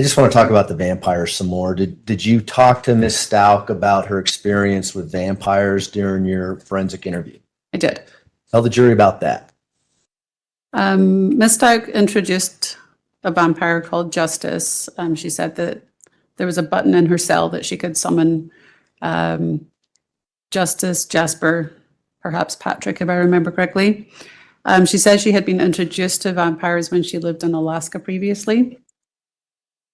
I just want to talk about the vampires some more. Did you talk to Miss Stauch about her experience with vampires during your forensic interview? I did. Tell the jury about that. Ms. Stauch introduced a vampire called Justice. She said that there was a button in her cell that she could summon Justice, Jasper, perhaps Patrick, if I remember correctly. She says she had been introduced to vampires when she lived in Alaska previously.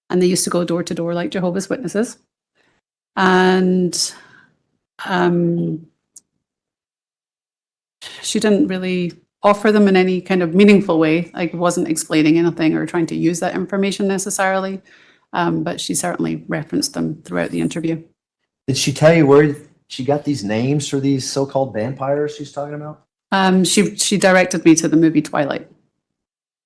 And they used to go door to door like Jehovah's Witnesses. And she didn't really offer them in any kind of meaningful way, like wasn't explaining anything or trying to use that information necessarily. But she certainly referenced them throughout the interview. Did she tell you where she got these names for these so-called vampires she's talking about? She directed me to the movie Twilight.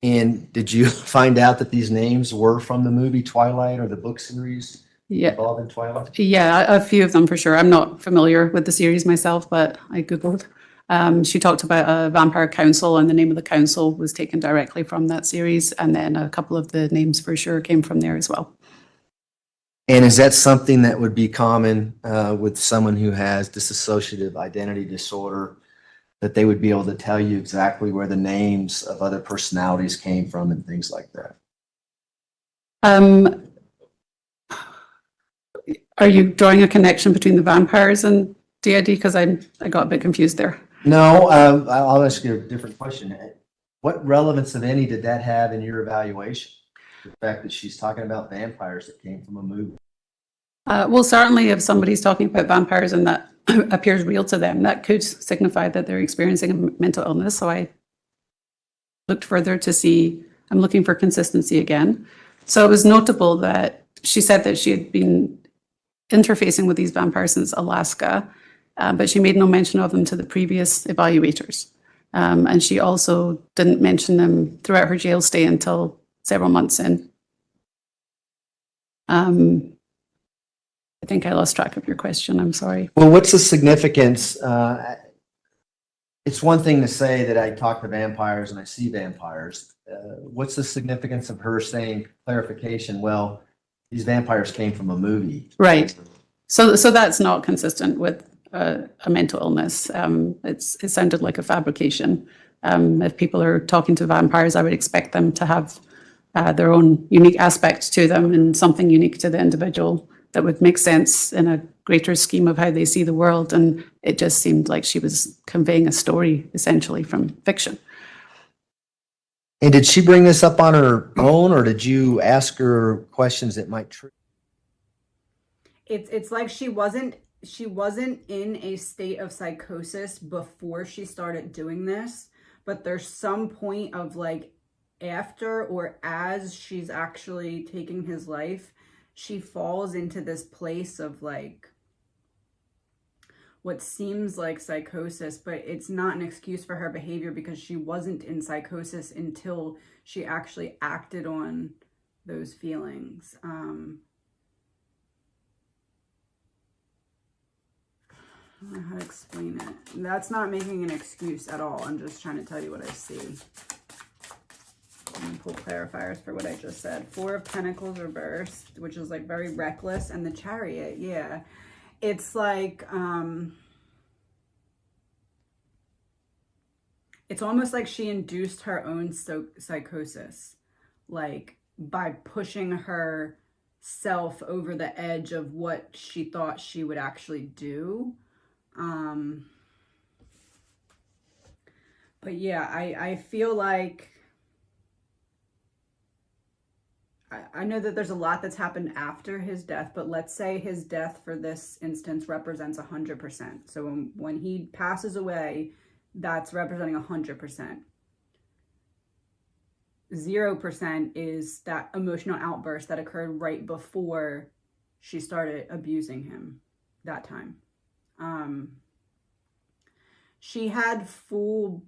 And did you find out that these names were from the movie Twilight or the book series involved in Twilight? Yeah, a few of them for sure. I'm not familiar with the series myself, but I Googled. She talked about a vampire council, and the name of the council was taken directly from that series. And then a couple of the names for sure came from there as well. And is that something that would be common with someone who has dissociative identity disorder, that they would be able to tell you exactly where the names of other personalities came from and things like that? Are you drawing a connection between the vampires and DID? Because I got a bit confused there. No, I'll ask you a different question. What relevance, if any, did that have in your evaluation? The fact that she's talking about vampires that came from a movie. Well, certainly if somebody's talking about vampires and that appears real to them, that could signify that they're experiencing a mental illness. So I looked further to see, I'm looking for consistency again. So it was notable that she said that she had been interfacing with these vampires since Alaska, but she made no mention of them to the previous evaluators. And she also didn't mention them throughout her jail stay until several months in. I think I lost track of your question. I'm sorry. Well, what's the significance? It's one thing to say that I talk to vampires and I see vampires. What's the significance of her saying clarification? Well, these vampires came from a movie. Right. So that's not consistent with a mental illness. It sounded like a fabrication. If people are talking to vampires, I would expect them to have their own unique aspects to them and something unique to the individual that would make sense in a greater scheme of how they see the world. And it just seemed like she was conveying a story essentially from fiction. And did she bring this up on her own, or did you ask her questions that might trigger? It's like she wasn't in a state of psychosis before she started doing this, but there's some point of like after or as she's actually taking his life, she falls into this place of like what seems like psychosis, but it's not an excuse for her behavior because she wasn't in psychosis until she actually acted on those feelings. I don't know how to explain it. That's not making an excuse at all. I'm just trying to tell you what I see. I'm gonna pull clarifiers for what I just said. 4 of Pentacles reversed, which is like very reckless, and the Chariot, yeah. It's like, it's almost like she induced her own psychosis, like by pushing herself over the edge of what she thought she would actually do. But yeah, I feel like, I know that there's a lot that's happened after his death, but let's say his death for this instance represents 100%. So when he passes away, that's representing 100%. 0% is that emotional outburst that occurred right before she started abusing him that time. She had full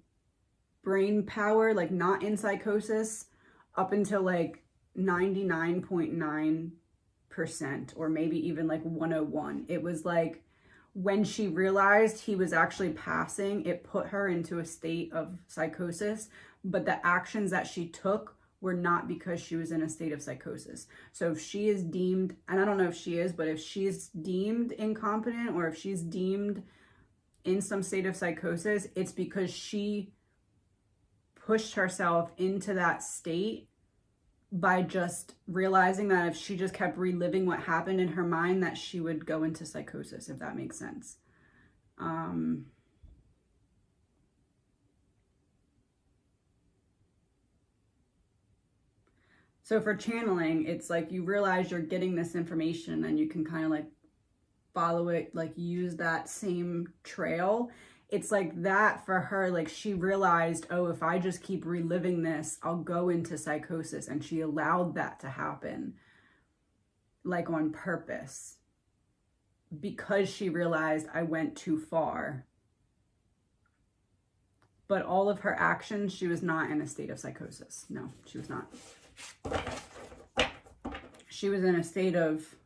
brain power, like not in psychosis, up until like 99.9% or maybe even like 101. It was like when she realized he was actually passing, it put her into a state of psychosis, but the actions that she took were not because she was in a state of psychosis. So if she is deemed, and I don't know if she is, but if she's deemed incompetent or if she's deemed in some state of psychosis, it's because she pushed herself into that state by just realizing that if she just kept reliving what happened in her mind, that she would go into psychosis, if that makes sense. So for channeling, it's like you realize you're getting this information and you can kind of like follow it, like use that same trail. It's like that for her, like she realized, oh, if I just keep reliving this, I'll go into psychosis. And she allowed that to happen, like on purpose, because she realized I went too far. But all of her actions, she was not in a state of psychosis. No, she was not. She was in a state of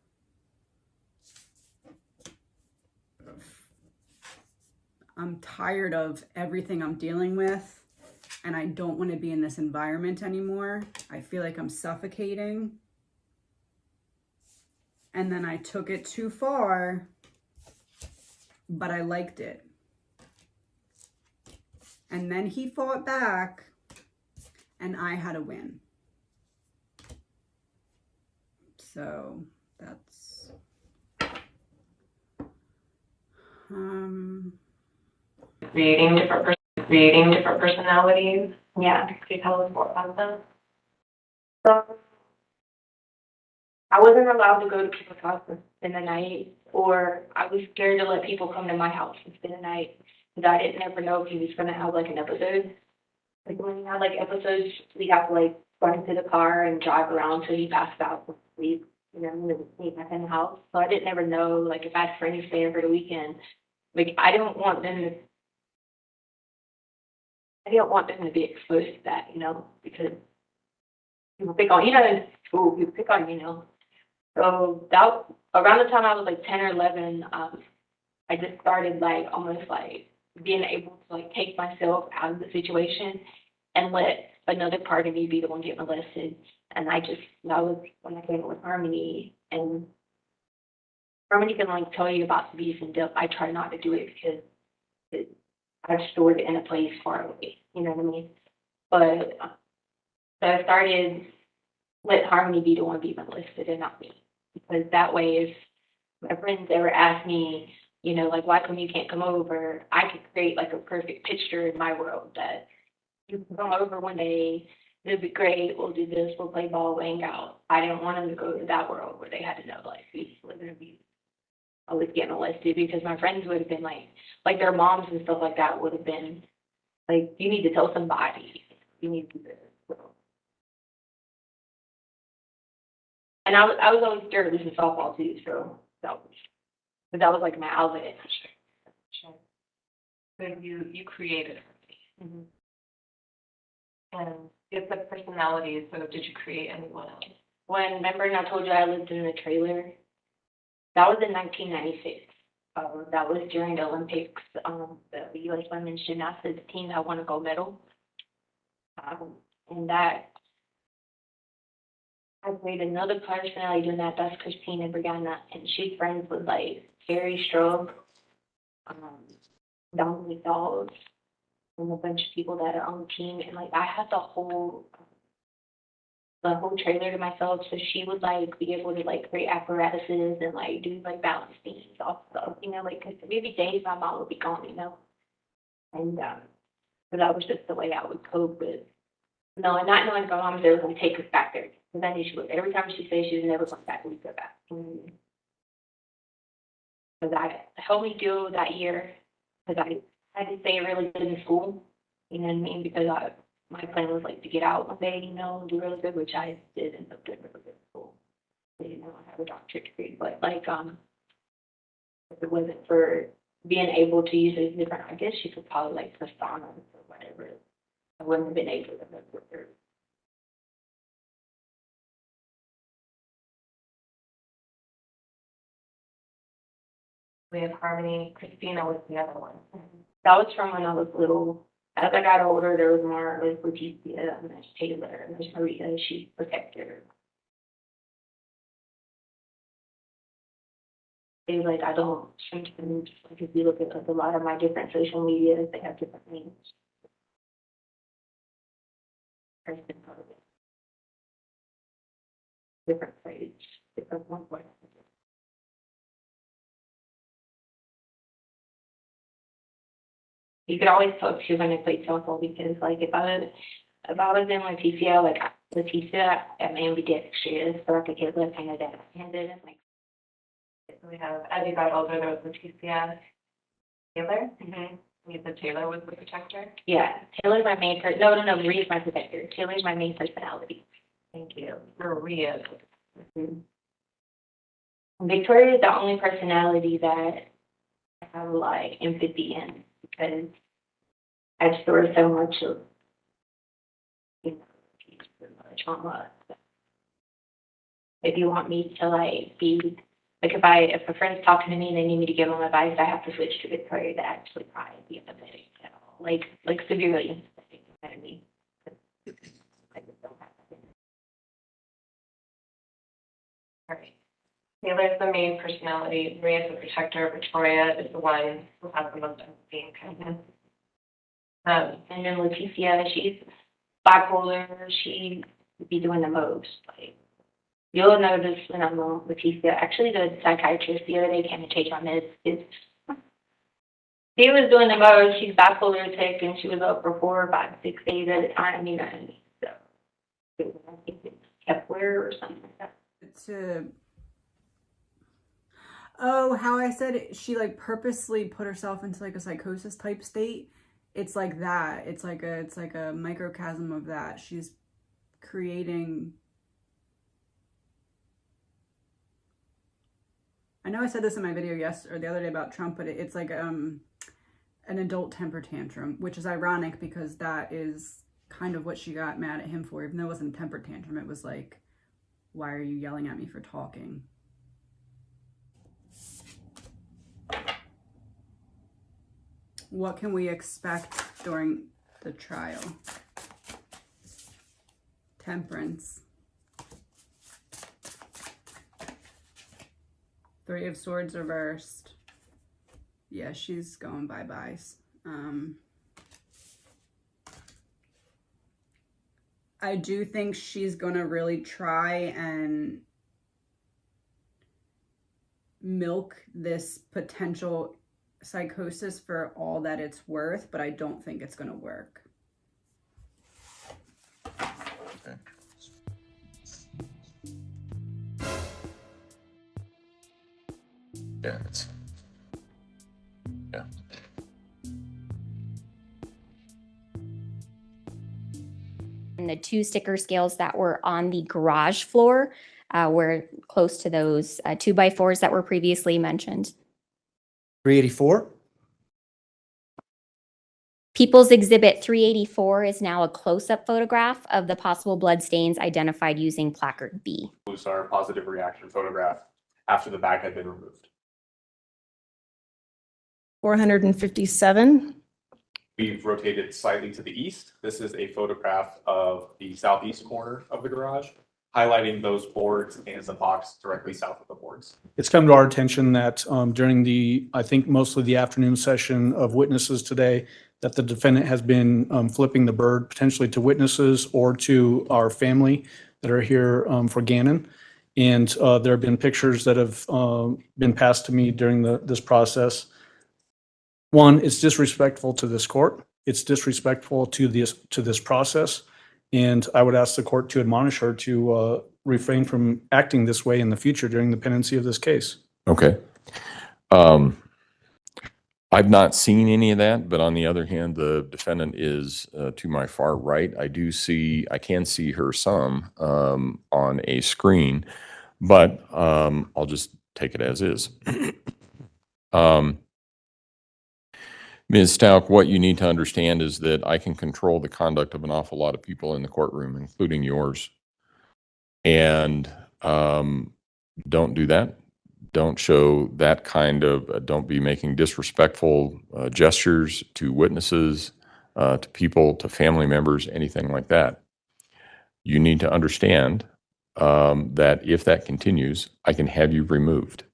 I'm tired of everything I'm dealing with, and I don't want to be in this environment anymore. I feel like I'm suffocating. And then I took it too far, but I liked it. And then he fought back, and I had a win. So that's creating different personalities. Yeah, could you tell us more about them? So I wasn't allowed to go to people's houses in the night, or I was scared to let people come to my house and spend the night because I didn't ever know if he was going to have like an episode. Like when he had like episodes, we'd have to like run into the car and drive around till he passed out and sleep. You know, and then sneak back in the house. So I didn't ever know like if I had friends staying for the weekend. Like I didn't want them to be exposed to that, you know, because people pick on, you know, in school, people pick on, you know. So that, around the time I was like 10 or 11, I just started like almost like being able to like take myself out of the situation and let another part of me be the one get molested. And that was when I came with Harmony. And Harmony can like tell you about abuse in depth. I try not to do it because I've stored it in a place far away, you know what I mean? But so I started let Harmony be the one be molested and not me. Because that way, if my friends ever ask me, you know, like, why come you can't come over? I could create like a perfect picture in my world that you can come over one day, it'll be great, we'll do this, we'll play ball, we'll hang out. I didn't want them to go to that world where they had to know, like, we live in abuse. I was getting molested because my friends would have been like their moms and stuff like that would have been like, you need to tell somebody, you need to do this. And I was always scared of losing softball too, so that was like my outlet. Sure. So you created it. Mm-hmm. And it's the personality, so did you create anyone else? Remember I told you I lived in a trailer? That was in 1996. That was during the Olympics. The U.S. Women's Gymnastics team that won a gold medal. And that I played another personality doing that. That's Christina Brianna, and she's friends with like Carrie Strub, Dominic Dawes, and a bunch of people that are on the team. And like I had the whole trailer to myself, so she would like be able to like create apparatuses and like do like balance beams off stuff, you know, like 'cause maybe days my mom would be gone, you know, and so that was just the way I would cope with. No, and not knowing if my mom was ever going to take us back there. Because I knew she would. Every time she said she was never going back, we'd go back. Because I helped me do that year. Because I had to stay really good in school. You know what I mean? Because my plan was like to get out one day, you know, and do really good, which I did end up doing really good in school. You know, I have a doctorate degree. But like, if it wasn't for being able to use it as different, I guess you could probably like persona or whatever. I wouldn't have been able to live with her. We have Harmony. Christina was the other one. That was from when I was little. As I got older, there was more like LETECIA, and there's Taylor, and there's Maria, she's protector. It's like I don't strengthen, like if you look at like, a lot of my different social medias, they have different names. Different page, different one. You could always tell if she was going to play telephone because, like, if I was in LETECIA, like LETECIA at my ambidextrous, so I could get left-handed and right-handed, and like. So we have, as you got older, there was LETECIA. Taylor? Mm-hmm. You said Taylor was the protector? Yeah, Taylor's my main person. No, Maria's my protector. Taylor's my main personality. Thank you. Maria. Mm-hmm. Victoria is the only personality that I have like empathy in because I store so much of, you know, trauma. If you want me to like be like if a friend's talking to me and they need me to give them advice, I have to switch to Victoria to actually try and be empathetic at all. Like severely empathetic, you know what I mean? I just don't have that. All right. Taylor's the main personality. Maria's the protector. Victoria is the one who has the most empathy and kindness. And then LETECIA, she's bipolar. She would be doing the most. Like you'll notice when I'm on LETECIA. Actually, the psychiatrist the other day came to change my meds. She was doing the most. She's bipolar tech, and she was up for 4, 5, 6 days at a time. You know, so I think it's Kepler or something like that. Oh, how I said it, she like purposely put herself into like a psychosis type state. It's like that. It's like a microcosm of that. She's creating. I know I said this in my video the other day about Trump, but it's like an adult temper tantrum, which is ironic because that is kind of what she got mad at him for. Even though it wasn't a temper tantrum, it was like, why are you yelling at me for talking? What can we expect during the trial? Temperance. 3 of Swords reversed. Yeah, she's going bye-byes. I do think she's gonna really try and milk this potential psychosis for all that it's worth, but I don't think it's gonna work. Okay. Yeah, yeah. And the 2 sticker scales that were on the garage floor were close to those 2x4s that were previously mentioned. 384? People's Exhibit 384 is now a close-up photograph of the possible blood stains identified using placard B. Our positive reaction photograph after the bag had been removed. 457. We've rotated slightly to the east. This is a photograph of the southeast corner of the garage, highlighting those boards and the box directly south of the boards. It's come to our attention that during I think mostly the afternoon session of witnesses today, that the defendant has been flipping the bird potentially to witnesses or to our family that are here for Gannon. And there have been pictures that have been passed to me during this process. One, it's disrespectful to this court. It's disrespectful to this process. And I would ask the court to admonish her to refrain from acting this way in the future during the pendency of this case. Okay. I've not seen any of that, but on the other hand, the defendant is to my far right. I can see her some on a screen, but I'll just take it as is. Ms. Stauch, what you need to understand is that I can control the conduct of an awful lot of people in the courtroom, including yours. And don't do that. Don't show that kind of, don't be making disrespectful gestures to witnesses. to people, to family members, anything like that. You need to understand that if that continues, I can have you removed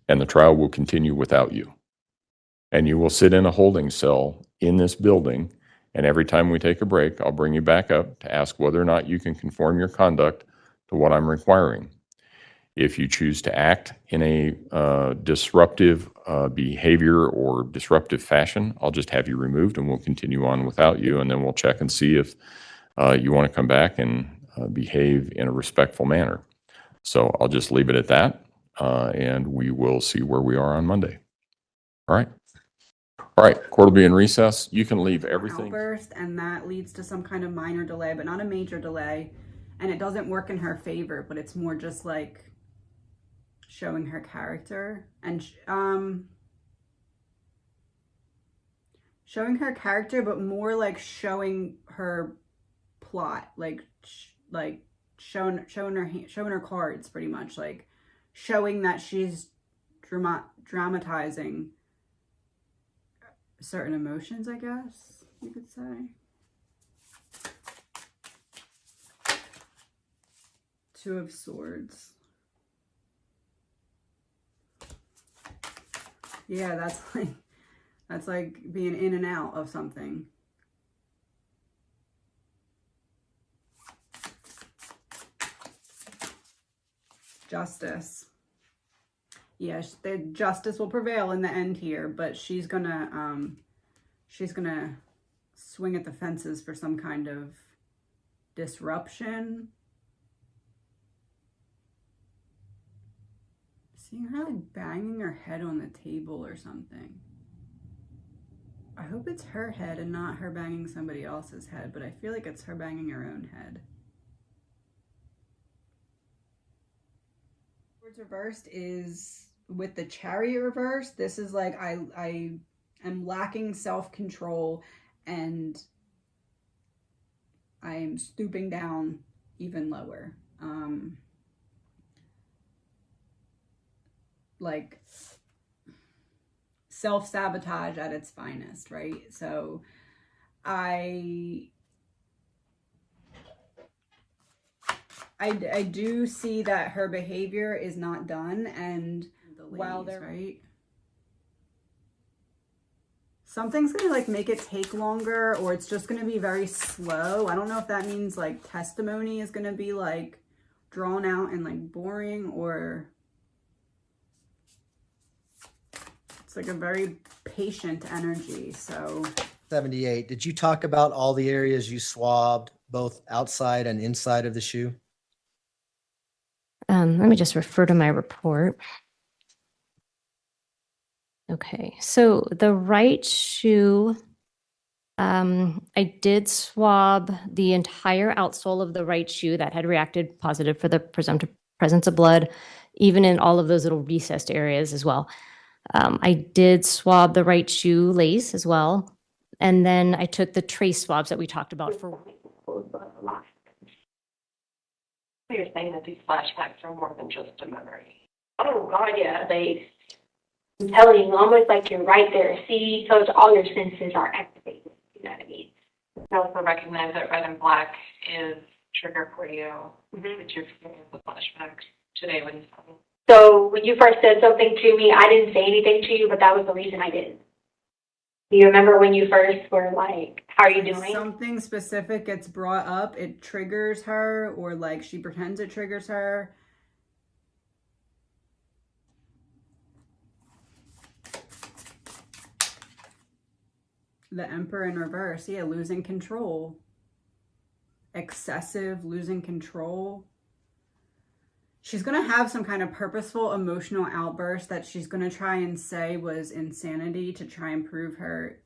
and the trial will continue without you. And you will sit in a holding cell in this building. And every time we take a break, I'll bring you back up to ask whether or not you can conform your conduct to what I'm requiring. If you choose to act in a disruptive behavior or disruptive fashion, I'll just have you removed and we'll continue on without you. And then we'll check and see if you want to come back and behave in a respectful manner. So I'll just leave it at that, and we will see where we are on Monday. All right. All right, court will be in recess. You can leave everything. Outburst, and that leads to some kind of minor delay, but not a major delay. And it doesn't work in her favor, but it's more just like showing her character and showing her character, but more like showing her plot, like showing her cards, pretty much, like showing that she's dramatizing certain emotions, I guess you could say. Two of Swords. Yeah, that's like being in and out of something. Justice. Yeah, the justice will prevail in the end here, but she's gonna swing at the fences for some kind of disruption. Seeing her like banging her head on the table or something. I hope it's her head and not her banging somebody else's head, but I feel like it's her banging her own head. Reversed is with the Chariot reversed. This is like I am lacking self-control and I am stooping down even lower. Like self-sabotage at its finest, right? So I do see that her behavior is not done, and while they're right, something's gonna like make it take longer, or it's just gonna be very slow. I don't know if that means like testimony is gonna be like drawn out and like boring, or it's like a very patient energy. So 78, did you talk about all the areas you swabbed, both outside and inside of the shoe? Let me just refer to my report. Okay, so the right shoe, I did swab the entire outsole of the right shoe that had reacted positive for the presumptive presence of blood, even in all of those little recessed areas as well. I did swab the right shoe lace as well. And then I took the trace swabs that we talked about for. You're saying that these flashbacks are more than just a memory. Oh God, yeah. I'm telling you, almost like you're right there. See, so it's all your senses are activated. You know what I mean? I also recognize that red and black is trigger for you, but you're feeling the flashbacks today when you saw me. So when you first said something to me, I didn't say anything to you, but that was the reason I didn't. Do you remember when you first were like, how are you doing? Something specific gets brought up, it triggers her, or like she pretends it triggers her. The Emperor in reverse. Yeah, losing control. Excessive, losing control. She's going to have some kind of purposeful emotional outburst that she's going to try and say was insanity to try and prove her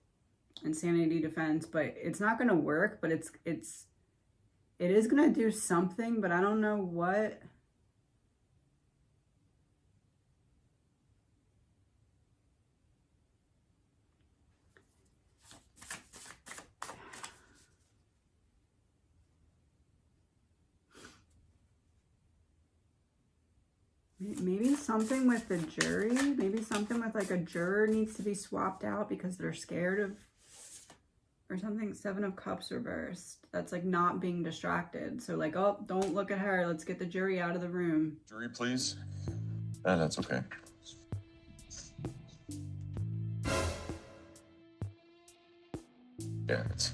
insanity defense, but it's not going to work, but it is going to do something, but I don't know what. Maybe something with the jury, maybe something with like a juror needs to be swapped out because they're scared of or something. 7 of Cups reversed. That's like not being distracted. So like, oh, don't look at her. Let's get the jury out of the room. Jury, please. That's okay. Yeah, it's